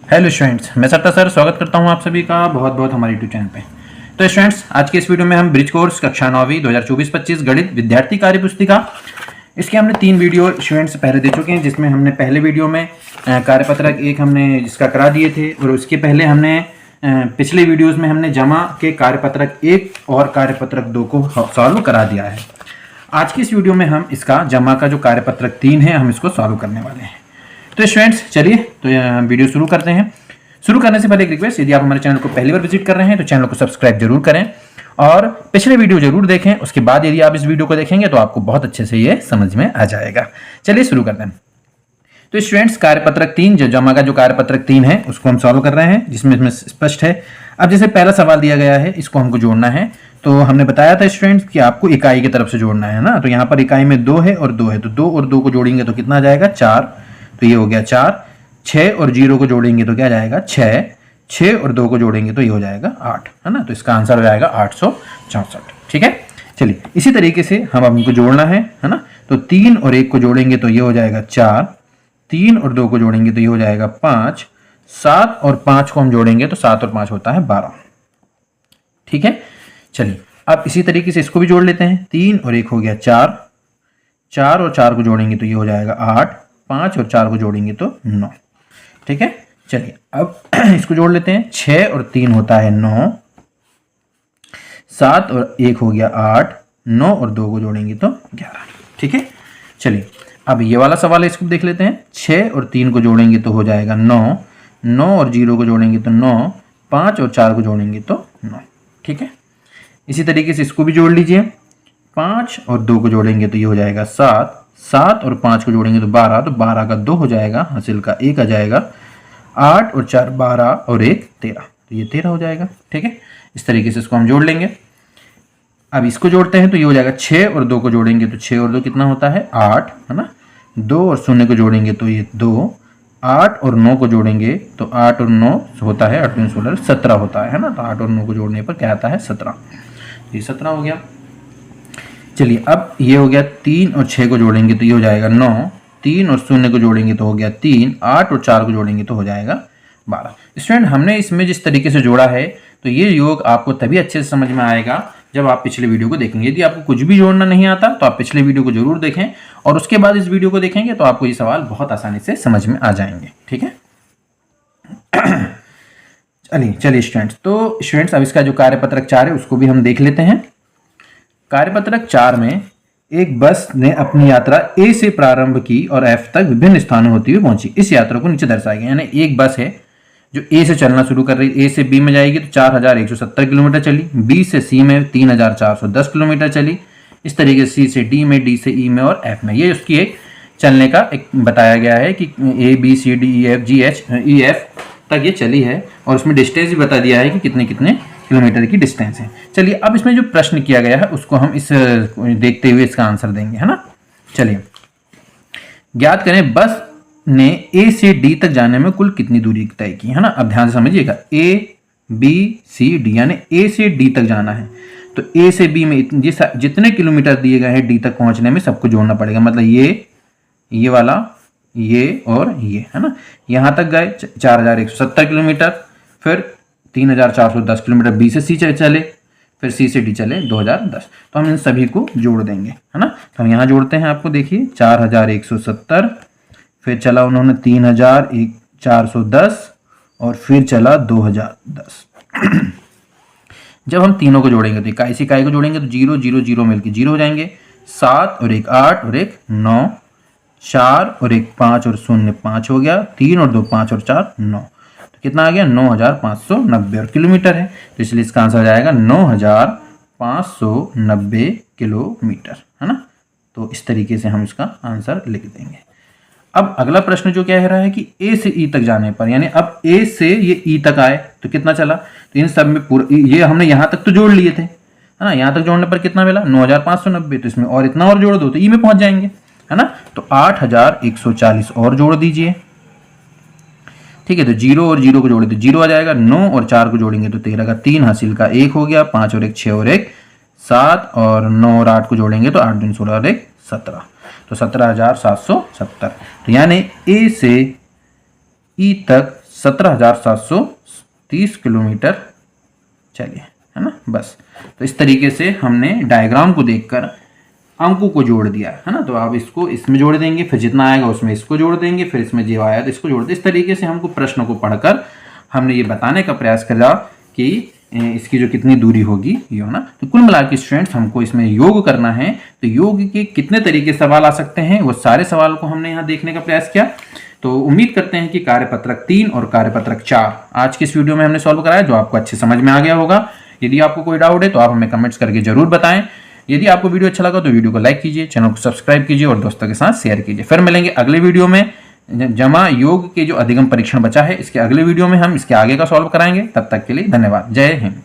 Hello students, मैं सत्ता sir स्वागत करता हूं आप सभी का बहुत बहुत हमारे यूट्यूब चैनल पे। तो स्टूडेंट्स, आज के इस वीडियो में हम ब्रिज कोर्स कक्षा 9वीं 2024-25 गणित विद्यार्थी कार्य पुस्तिका इसके हमने 3 वीडियो स्टूडेंट्स पहले दे चुके हैं, जिसमें हमने पहले वीडियो में कार्यपत्रक 1 हमने जिसका करा दिए थे, और उसके पहले हमने पिछले वीडियोज में हमने जमा के कार्यपत्रक 1 और कार्यपत्रक 2 को सॉल्व करा दिया है। आज की इस वीडियो में हम इसका जमा का जो कार्यपत्रक 3 है हम इसको सॉल्व करने वाले हैं। तो स्टूडेंट्स चलिए तो वीडियो शुरू करते हैं। शुरू करने से पहले एक रिक्वेस्ट, यदि आप हमारे चैनल को पहली बार विजिट कर रहे हैं तो चैनल को सब्सक्राइब जरूर करें और पिछले वीडियो जरूर देखें। उसके बाद यदि आप इस वीडियो को देखेंगे तो आपको बहुत अच्छे से ये समझ में आ जाएगा। चलिए शुरू करते हैं। तो स्टूडेंट्स, कार्यपत्रक 3 जो जमा का जो कार्यपत्रक 3 है उसको हम सॉल्व कर रहे हैं, जिसमें इसमें स्पष्ट है। अब जैसे पहला सवाल दिया गया है, इसको हमको जोड़ना है। तो हमने बताया था स्टूडेंट्स कि आपको इकाई की तरफ से जोड़ना है ना। तो यहाँ पर इकाई में 2 है और 2 है, तो 2 और 2 को जोड़ेंगे तो कितना आ जाएगा 4। तो ये हो गया 4। 6 और 0 को जोड़ेंगे तो क्या जाएगा 6। 6 और 2 को जोड़ेंगे तो ये हो जाएगा 8, है ना। तो इसका आंसर हो जाएगा 864। ठीक है, चलिए इसी तरीके से हम हमको जोड़ना है ना। तो 3 और 1 को जोड़ेंगे तो ये हो जाएगा 4। 3 और 2 को जोड़ेंगे तो ये हो जाएगा 5। 7 और 5 को हम जोड़ेंगे तो 7 और 5 होता है 12। ठीक है, चलिए अब इसी तरीके से इसको भी जोड़ लेते हैं। 3 और 1 हो गया 4। 4 और 4 को जोड़ेंगे तो ये हो जाएगा 8। 5 और 4 को जोड़ेंगे तो 9। ठीक है, चलिए अब इसको जोड़ लेते हैं। 6 और 3 होता है 9। 7 और 1 हो गया 8। 9 और 2 को जोड़ेंगे तो 11। ठीक है, चलिए अब ये वाला सवाल है, इसको देख लेते हैं। 6 और 3 को जोड़ेंगे तो हो जाएगा 9। 9 और 0 को जोड़ेंगे तो 9। 5 और 4 को जोड़ेंगे तो 9। ठीक है, इसी तरीके से इसको भी जोड़ लीजिए। 5 और 2 को जोड़ेंगे तो ये हो जाएगा 7। 7 और 5 को जोड़ेंगे तो 12। तो 12 का 2 हो जाएगा, हासिल का 1 आ जाएगा। 8 और 4 12 और 1 13, तो ये 13 हो जाएगा। ठीक है, इस तरीके से इसको हम जोड़ लेंगे। अब इसको जोड़ते हैं तो ये हो जाएगा 6 और 2 को जोड़ेंगे तो 6 और 2 कितना होता है 8, है ना। 2 और 0 को जोड़ेंगे तो ये 2। 8 और 9 को जोड़ेंगे तो 8 और 9 होता है 8 16 17 होता है ना। तो 8 और 9 को जोड़ने पर क्या आता है 17। ये 17 हो गया। चलिए अब ये हो गया। 3 और 6 को जोड़ेंगे तो ये हो जाएगा 9। 3 और 0 को जोड़ेंगे तो हो गया 3। 8 और 4 को जोड़ेंगे तो हो जाएगा 12। स्टूडेंट, हमने इसमें जिस तरीके से जोड़ा है तो ये योग आपको तभी अच्छे से समझ में आएगा जब आप पिछले वीडियो को देखेंगे। यदि आपको कुछ भी जोड़ना नहीं आता तो आप पिछले वीडियो को जरूर देखें और उसके बाद इस वीडियो को देखेंगे तो आपको ये सवाल बहुत आसानी से समझ में आ जाएंगे। ठीक है, चलिए स्टूडेंट्स, तो स्टूडेंट्स अब इसका जो कार्यपत्रक 4 है उसको भी हम देख लेते हैं। कार्यपत्रक 4 में एक बस ने अपनी यात्रा ए से प्रारंभ की और एफ तक विभिन्न स्थानों होती हुई पहुंची। इस यात्रा को नीचे दर्शाया गया। यानी एक बस है जो ए से चलना शुरू कर रही है। ए से बी में जाएगी तो 4170 किलोमीटर चली। बी से सी में 3410 किलोमीटर चली। इस तरीके से सी से डी में, डी से ई में और एफ में। ये उसकी एक चलने का एक बताया गया है कि A B C D E F G H E F तक ये चली है, और उसमें डिस्टेंस भी बता दिया है कि कितने कितने किलोमीटर की डिस्टेंस है। चलिए अब इसमें जो प्रश्न किया गया है उसको हम इस देखते हुए इसका आंसर देंगे, है ना। चलिए ज्ञात करें बस ने ए से डी तक जाने में कुल कितनी दूरी तय की, है ना। अब ध्यान से समझिएगा, ए बी सी डी, यानी ए से डी तक जाना है तो ए से बी में जितने किलोमीटर दिए गए हैं डी तक पहुंचने में सबको जोड़ना पड़ेगा। मतलब ये वाला, ये और ये, है ना। यहां तक गए 4170 किलोमीटर, फिर 3410 किलोमीटर बी से सी चले, फिर सी से डी चले 2010। तो हम इन सभी को जोड़ देंगे, है ना। तो हम यहाँ जोड़ते हैं, आपको देखिए 4170, फिर चला उन्होंने 3410 और फिर चला 2010। जब हम तीनों को जोड़ेंगे तो इकाई से इकाई को जोड़ेंगे तो 0 0 0 मिलकर 0 हो जाएंगे। 7 और 1 8 और 1 9। 4 और 1 5 और 0 5 हो गया। 3 और 2 5 और 4 9। तो कितना आ गया 9590 और किलोमीटर है, तो इसलिए इसका आंसर आ जाएगा 9590 किलोमीटर, है ना। तो इस तरीके से हम इसका आंसर लिख देंगे। अब अगला प्रश्न जो क्या कह रहा है कि ए से ई तक जाने पर, यानी अब ए से ये ई तक आए तो कितना चला। तो इन सब में पूरा ये हमने यहाँ तक तो जोड़ लिए थे, है ना। यहाँ तक जोड़ने पर कितना मिला 9590। तो इसमें और इतना और जोड़ दो तो ई में पहुंच जाएंगे, है ना। तो 8140 और जोड़ दीजिए। ठीक है, तो 0 और 0 को जोड़े तो 0 आ जाएगा। 9 और 4 को जोड़ेंगे तो 13 का 3 हासिल का 1 हो गया। 5 और 1 6 और 1 7 और 9 और 8 को जोड़ेंगे तो 8 दूनी 16 और 1 17। तो 17770। तो यानी ए से ई तक 17,730 किलोमीटर चलिए, है ना। बस तो इस तरीके से हमने डायग्राम को देखकर अंकों को जोड़ दिया, है ना। तो आप इसको इसमें जोड़ देंगे, फिर जितना आएगा उसमें इसको जोड़ देंगे, फिर इसमें जो आया तो इसको जोड़ देंगे। इस तरीके से हमको प्रश्न को पढ़कर हमने ये बताने का प्रयास करा कि इसकी जो कितनी दूरी होगी ये, है ना। तो कुल मिला के स्टूडेंट्स हमको इसमें योग करना है, तो योग के कितने तरीके से सवाल आ सकते हैं वो सारे सवाल को हमने यहाँ देखने का प्रयास किया। तो उम्मीद करते हैं कि कार्यपत्रक 3 और कार्यपत्रक 4 आज की इस वीडियो में हमने सॉल्व कराया, जो आपको अच्छे समझ में आ गया होगा। यदि आपको कोई डाउट है तो आप हमें कमेंट्स करके जरूर बताएं। यदि आपको वीडियो अच्छा लगा तो वीडियो को लाइक कीजिए, चैनल को सब्सक्राइब कीजिए और दोस्तों के साथ शेयर कीजिए। फिर मिलेंगे अगले वीडियो में। जमा योग के जो अधिगम परीक्षण बचा है इसके अगले वीडियो में हम इसके आगे का सॉल्व कराएंगे। तब तक के लिए धन्यवाद। जय हिंद।